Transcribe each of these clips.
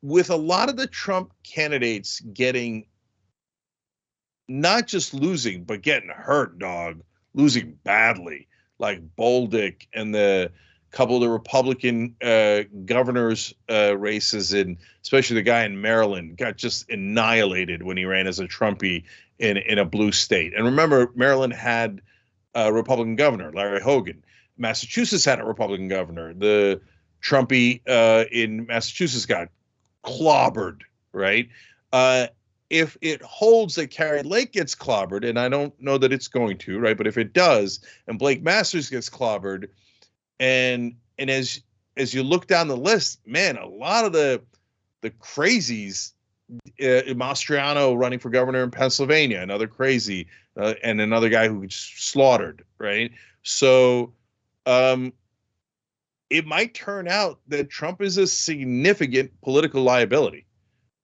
with a lot of the Trump candidates getting not just losing, but getting hurt, dog, losing badly, like Bolduc and the couple of the Republican governors races, and especially the guy in Maryland got just annihilated when he ran as a Trumpy in a blue state. And remember, Maryland had a Republican governor, Larry Hogan. Massachusetts had a Republican governor. The Trumpy in Massachusetts got clobbered, right? If it holds that Kari Lake gets clobbered, and I don't know that it's going to, right? But if it does, and Blake Masters gets clobbered, and as you look down the list, man, a lot of the crazies, Mastriano running for governor in Pennsylvania, another crazy, and another guy who just slaughtered, right? So it might turn out that Trump is a significant political liability,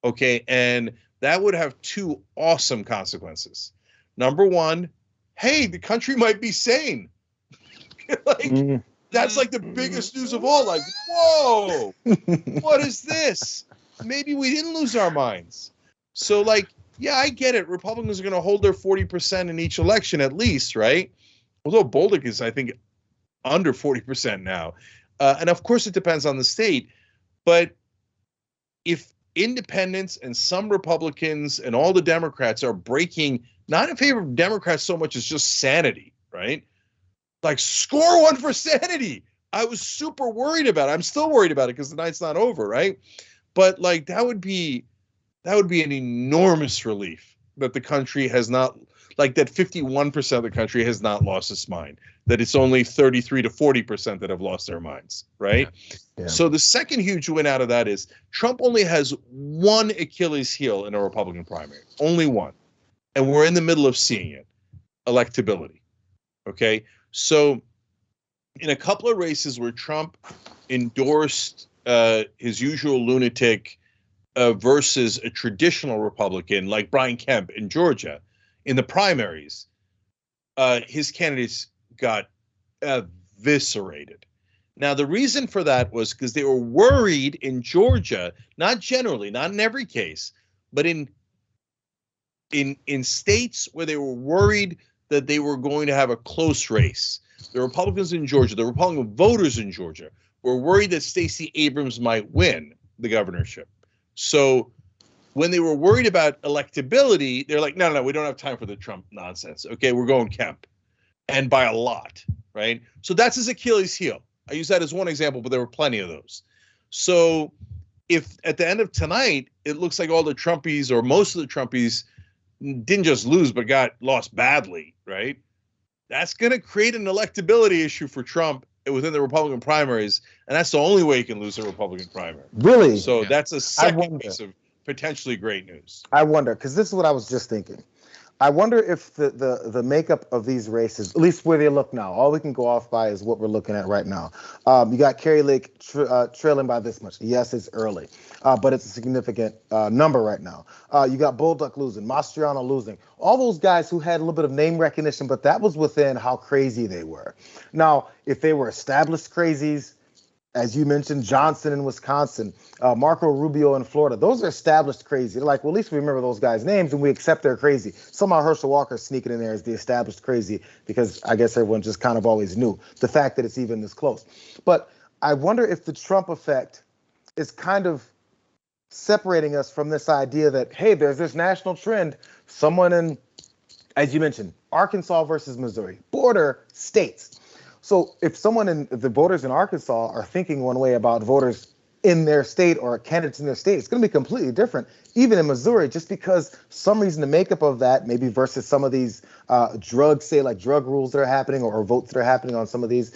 okay? And that would have two awesome consequences. Number one, hey, the country might be sane. Like, that's like the biggest news of all. Like, whoa, what is this? Maybe we didn't lose our minds. So, like, yeah, I get it. Republicans are going to hold their 40% in each election at least, right? Although Bolduc is, I think, under 40% now. And of course, it depends on the state. But if independents and some Republicans and all the Democrats are breaking, not in favor of Democrats so much as just sanity, right? Like, score one for sanity. I was super worried about it. I'm still worried about it because the night's not over, right? But like, that would be an enormous relief that the country has not, like, that 51% of the country has not lost its mind, that it's only 33 to 40% that have lost their minds, right? Yeah. So the second huge win out of that is Trump only has one Achilles heel in a Republican primary, only one. And we're in the middle of seeing it, electability, okay? So in a couple of races where Trump endorsed his usual lunatic versus a traditional Republican like Brian Kemp in Georgia, in the primaries, his candidates got eviscerated. Now, the reason for that was because they were worried in Georgia, not generally, not in every case, but in states where they were worried that they were going to have a close race. The Republicans in Georgia, the Republican voters in Georgia, were worried that Stacey Abrams might win the governorship. So when they were worried about electability, they're like, no, we don't have time for the Trump nonsense. Okay, we're going Kemp, and by a lot, right? So that's his Achilles heel. I use that as one example, but there were plenty of those. So if at the end of tonight, it looks like all the Trumpies or most of the Trumpies didn't just lose, but got lost badly, right? That's going to create an electability issue for Trump within the Republican primaries, and that's the only way he can lose a Republican primary. Really? So yeah. That's a second piece of potentially great news. I wonder, because this is what I was just thinking. I wonder if the makeup of these races, at least where they look now, all we can go off by is what we're looking at right now. You got Kari Lake trailing by this much. Yes, it's early, but it's a significant number right now. You got Bolduc losing, Mastriano losing. All those guys who had a little bit of name recognition, but that was within how crazy they were. Now, if they were established crazies, as you mentioned, Johnson in Wisconsin, Marco Rubio in Florida, those are established crazy. They're like, well, at least we remember those guys' names and we accept they're crazy. Somehow Herschel Walker's sneaking in there as the established crazy because I guess everyone just kind of always knew the fact that it's even this close. But I wonder if the Trump effect is kind of separating us from this idea that, hey, there's this national trend. Someone in, as you mentioned, Arkansas versus Missouri, border states. So if someone in the voters in Arkansas are thinking one way about voters in their state or candidates in their state, it's going to be completely different, even in Missouri, just because some reason the makeup of that, maybe versus some of these drugs, say like drug rules that are happening or votes that are happening on some of these,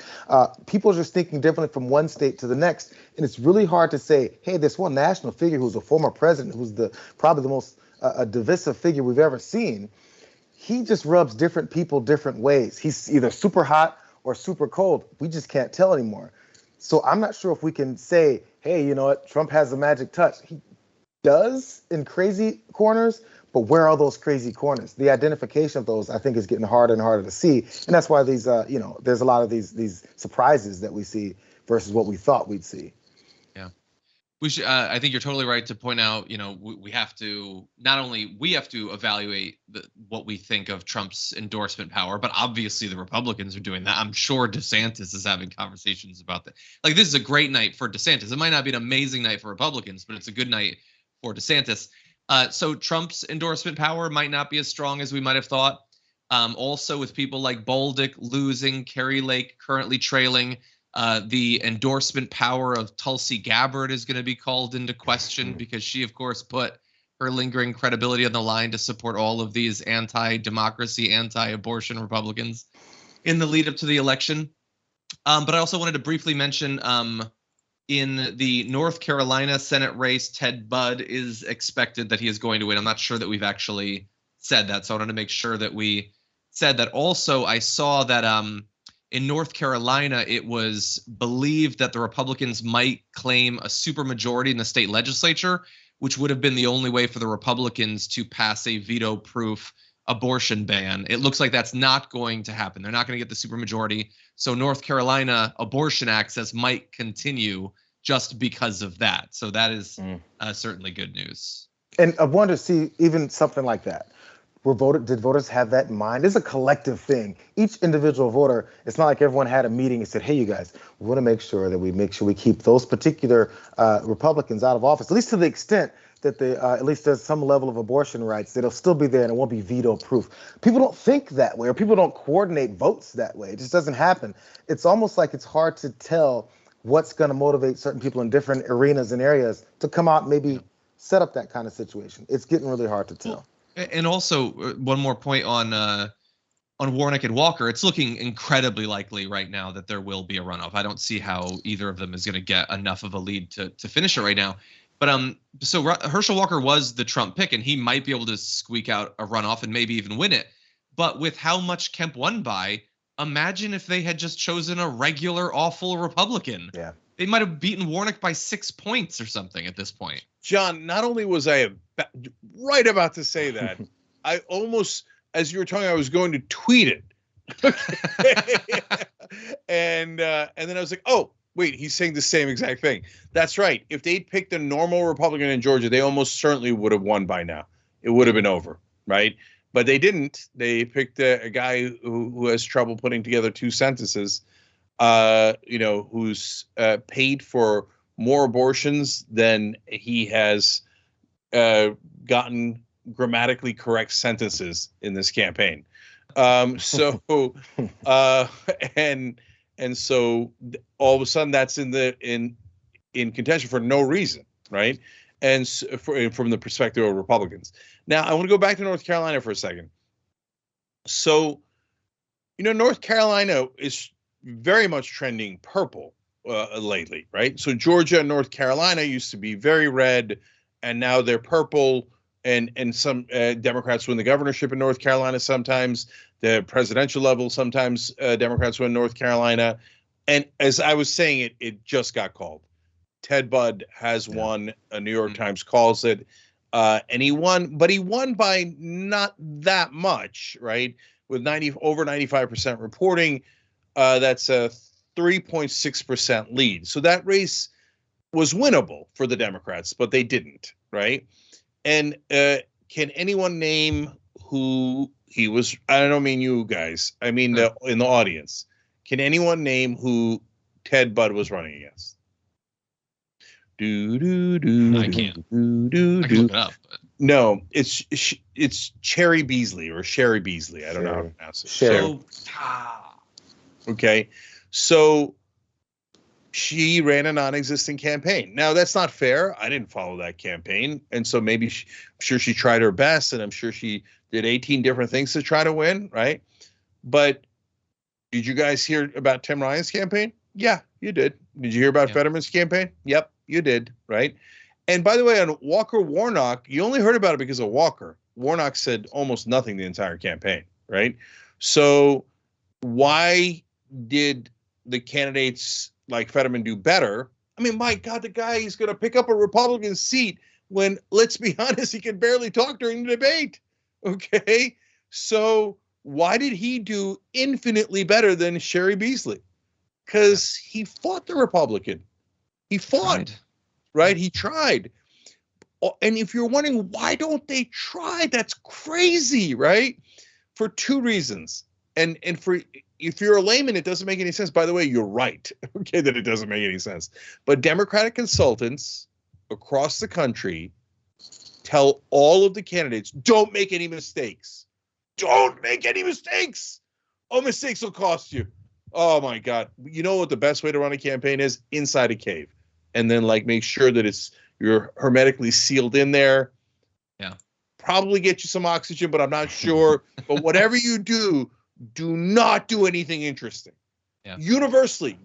people are just thinking differently from one state to the next. And it's really hard to say, hey, this one national figure who's a former president, who's probably the most divisive figure we've ever seen, he just rubs different people different ways. He's either super hot or super cold. We just can't tell anymore. So I'm not sure if we can say, hey, you know what, Trump has a magic touch. He does in crazy corners, but where are those crazy corners? The identification of those, I think, is getting harder and harder to see. And that's why these, there's a lot of these surprises that we see versus what we thought we'd see. Yeah. We should. I think you're totally right to point out. We have to not only we have to evaluate what we think of Trump's endorsement power, but obviously the Republicans are doing that. I'm sure DeSantis is having conversations about that. Like, this is a great night for DeSantis. It might not be an amazing night for Republicans, but it's a good night for DeSantis. So Trump's endorsement power might not be as strong as we might have thought. Also, with people like Bolduc losing, Kerry Lake currently trailing. The endorsement power of Tulsi Gabbard is going to be called into question because she, of course, put her lingering credibility on the line to support all of these anti-democracy, anti-abortion Republicans in the lead up to the election. But I also wanted to briefly mention in the North Carolina Senate race, Ted Budd is expected that he is going to win. I'm not sure that we've actually said that, so I wanted to make sure that we said that. Also, I saw that in North Carolina, it was believed that the Republicans might claim a supermajority in the state legislature, which would have been the only way for the Republicans to pass a veto-proof abortion ban. It looks like that's not going to happen. They're not going to get the supermajority. So North Carolina abortion access might continue just because of that. So that is certainly good news. And I wonder, see, even something like that. Did voters have that in mind? It's a collective thing. Each individual voter, it's not like everyone had a meeting and said, hey, you guys, we want to make sure we keep those particular Republicans out of office, at least to the extent that at least there's some level of abortion rights, that'll still be there and it won't be veto proof. People don't think that way, or people don't coordinate votes that way. It just doesn't happen. It's almost like it's hard to tell what's going to motivate certain people in different arenas and areas to come out and maybe set up that kind of situation. It's getting really hard to tell. And also, one more point on Warnock and Walker. It's looking incredibly likely right now that there will be a runoff. I don't see how either of them is going to get enough of a lead to finish it right now. But so Herschel Walker was the Trump pick, and he might be able to squeak out a runoff and maybe even win it. But with how much Kemp won by, imagine if they had just chosen a regular awful Republican. Yeah. They might have beaten Warnock by 6 points or something at this point. John, not only was I right about to say that, I almost, as you were talking, I was going to tweet it. and then I was like, oh, wait, he's saying the same exact thing. That's right. If they'd picked a normal Republican in Georgia, they almost certainly would have won by now. It would have been over, right? But they didn't. They picked a guy who has trouble putting together two sentences, who's paid for more abortions than he has gotten grammatically correct sentences in this campaign. And so all of a sudden that's in contention for no reason, right? And from the perspective of Republicans. Now I want to go back to North Carolina for a second. So, North Carolina is very much trending purple lately, right? So Georgia and North Carolina used to be very red, and now they're purple. And some Democrats win the governorship in North Carolina sometimes, the presidential level sometimes Democrats win North Carolina. And as I was saying, it just got called. Ted Budd has won. New York Times calls it. And he won by not that much, right? With over 95% reporting, that's a 3.6% lead. So that race was winnable for the Democrats, but they didn't, right? And can anyone name who he was? I don't mean you guys. I mean in the audience. Can anyone name who Ted Budd was running against? I can't. I can look it up. But. No, it's Cherry Beasley or Sherry Beasley. I don't know how to pronounce it. Sherry. Okay, so she ran a non-existent campaign. Now that's not fair. I didn't follow that campaign, and so maybe I'm sure she tried her best, and I'm sure she did 18 different things to try to win, right? But did you guys hear about Tim Ryan's campaign? Yeah, you did. Did you hear about Fetterman's campaign? Yep, you did, right? And by the way, on Walker Warnock, you only heard about it because of Walker. Warnock said almost nothing the entire campaign, right? So why did the candidates like Fetterman do better? I mean, my God, the guy is going to pick up a Republican seat when, let's be honest, he can barely talk during the debate. Okay, so why did he do infinitely better than Sherry Beasley? Because he fought the Republican. He fought. right? He tried. And if you're wondering, why don't they try? That's crazy, right? For two reasons. And if you're a layman, it doesn't make any sense. By the way, you're right, okay, that it doesn't make any sense. But Democratic consultants across the country tell all of the candidates, don't make any mistakes. Don't make any mistakes. Oh, mistakes will cost you. Oh, my God. You know what the best way to run a campaign is? Inside a cave. And then, like, make sure that you're hermetically sealed in there. Yeah. Probably get you some oxygen, but I'm not sure. But whatever you do not do anything interesting. Yeah. Universally,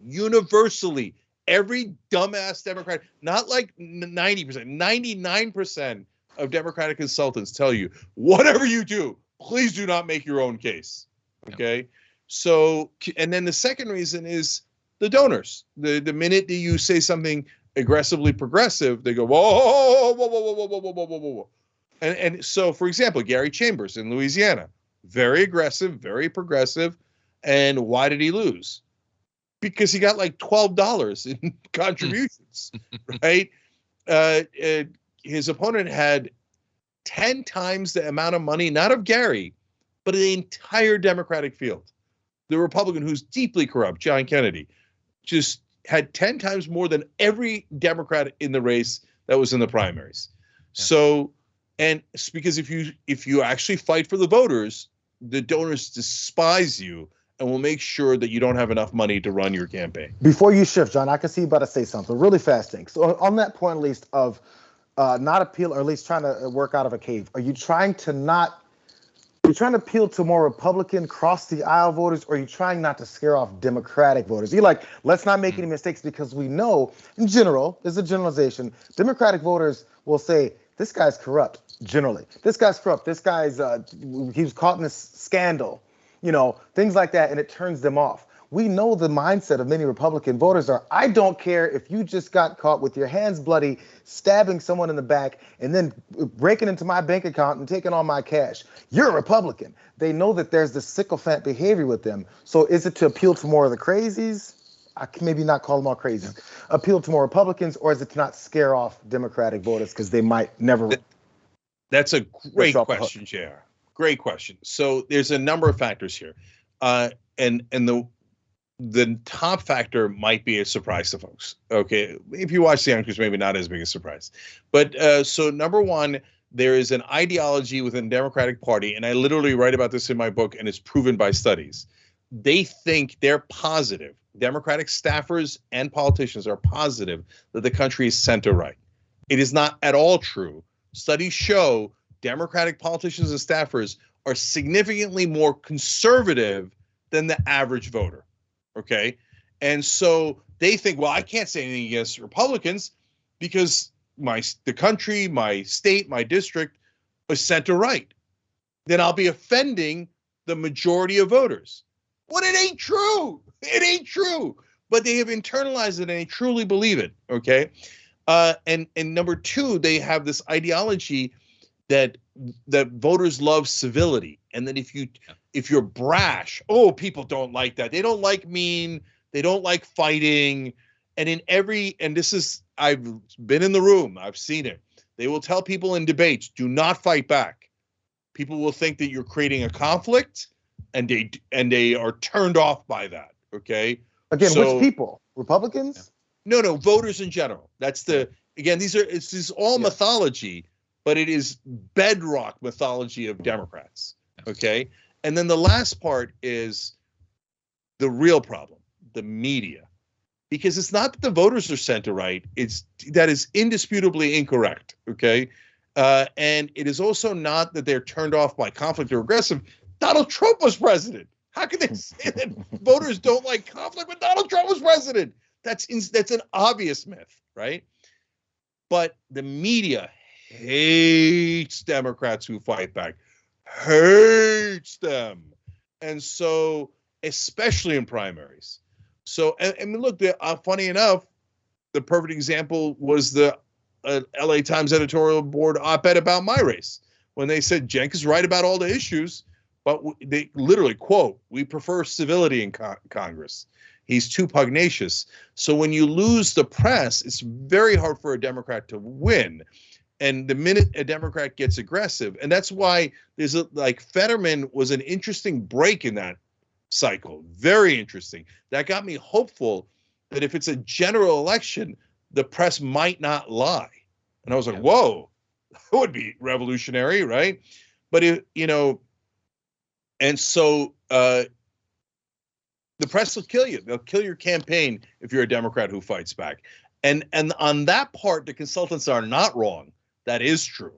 every dumbass Democrat, not like 90%, 99% of Democratic consultants tell you, whatever you do, please do not make your own case. Okay? Yeah. So, and then the second reason is the donors. The minute that you say something aggressively progressive, they go, whoa, whoa, whoa, whoa, whoa, whoa, whoa, whoa, whoa, whoa. And so, for example, Gary Chambers in Louisiana, very aggressive, very progressive. And why did he lose? Because he got like $12 in contributions, right? His opponent had 10 times the amount of money, not of Gary, but the entire Democratic field. The Republican, who's deeply corrupt, John Kennedy, just had 10 times more than every Democrat in the race that was in the primaries. Yeah. So, and it's because if you actually fight for the voters, the donors despise you and will make sure that you don't have enough money to run your campaign. Before you shift, John, I can see you about to say something really fast thing. So on that point, at least of not appeal, or at least trying to work out of a cave, are you trying to appeal to more Republican cross the aisle voters, or are you trying not to scare off Democratic voters? You're like, let's not make any mistakes, because we know in general, there's a generalization, Democratic voters will say, this guy's corrupt. Generally, this guy's corrupt. This guy's he was caught in this scandal, things like that, and it turns them off. We know the mindset of many Republican voters are, I don't care if you just got caught with your hands bloody, stabbing someone in the back, and then breaking into my bank account and taking all my cash. You're a Republican. They know that there's this sycophant behavior with them. So is it to appeal to more of the crazies? I can maybe not call them all crazies. Appeal to more Republicans, or is it to not scare off Democratic voters because they might never... That's a great question, JR. Great question. So there's a number of factors here. And the top factor might be a surprise to folks. Okay. If you watch the anchors, maybe not as big a surprise. But so number one, there is an ideology within the Democratic Party, and I literally write about this in my book, and it's proven by studies. They think they're positive. Democratic staffers and politicians are positive that the country is center-right. It is not at all true. Studies show Democratic politicians and staffers are significantly more conservative than the average voter, okay? And so they think, well, I can't say anything against Republicans because the country, my state, my district is center-right. Then I'll be offending the majority of voters. Well, it ain't true. It ain't true. But they have internalized it and they truly believe it, okay? And number two, they have this ideology that voters love civility, and that if you're brash, people don't like that. They don't like mean. They don't like fighting. And I've been in the room. I've seen it. They will tell people in debates, do not fight back. People will think that you're creating a conflict, and they are turned off by that. Okay. Again, which people? Republicans? Yeah. No, voters in general. This is all mythology, but it is bedrock mythology of Democrats. Okay. And then the last part is the real problem, the media. Because it's not that the voters are center-right, that is indisputably incorrect. Okay. And it is also not that they're turned off by conflict or aggressive. Donald Trump was president. How can they say that voters don't like conflict when Donald Trump was president? That's an obvious myth, right? But the media hates Democrats who fight back, hates them. And so, especially in primaries. So, I mean, look, funny enough, the perfect example was the LA Times editorial board op-ed about my race, when they said Cenk is right about all the issues, but they literally, quote, we prefer civility in Congress. He's too pugnacious. So when you lose the press, it's very hard for a Democrat to win. And the minute a Democrat gets aggressive, and that's why there's like Fetterman was an interesting break in that cycle. Very interesting. That got me hopeful that if it's a general election, the press might not lie. And I was like, whoa, that would be revolutionary, right? But and so the press will kill you. They'll kill your campaign if you're a Democrat who fights back. And on that part, the consultants are not wrong. That is true.